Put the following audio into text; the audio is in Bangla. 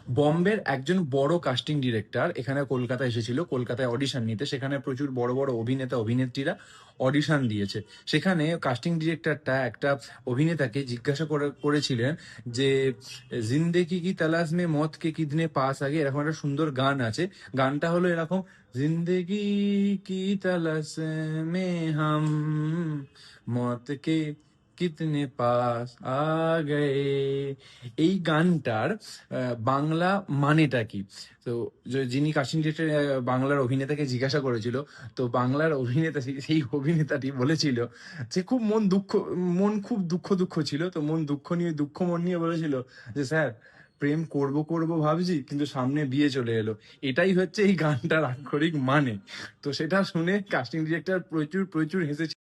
বম্বের একজন বড় কাস্টিং ডিরেক্টর এখানে কলকাতায় এসেছিল কলকাতায় অডিশন নিতে। সেখানে প্রচুর বড় বড় অভিনেতা অভিনেত্রীরা অডিশন দিয়েছে। সেখানে কাস্টিং ডিরেক্টরটা একটা অভিনেতাকে জিজ্ঞাসা করেছিলেন যে জিন্দেগি কি তালাশ মে মত কে কিতনে পাস আগে, এরকম একটা সুন্দর গান আছে। গানটা হলো এরকম, জিন্দেগি কি তালাশ মে হাম মত কে কিতনে পাস আ গয়ে। এই গানটার বাংলা মানেটা কি? তো যিনি কাস্টিং ডিরেক্টর বাংলার অভিনেতাকে জিজ্ঞাসা করেছিল, তো বাংলার অভিনেতা সেই অভিনেতাটি বলেছিল যে মন খুব দুঃখ দুঃখ ছিল, তো দুঃখ মন নিয়ে বলেছিল যে স্যার, প্রেম করব করব ভাবছি কিন্তু সামনে বিয়ে চলে এলো। এটাই হচ্ছে এই গানটার আক্ষরিক মানে। তো সেটা শুনে কাস্টিং ডিরেক্টর প্রচুর প্রচুর হেসেছিল।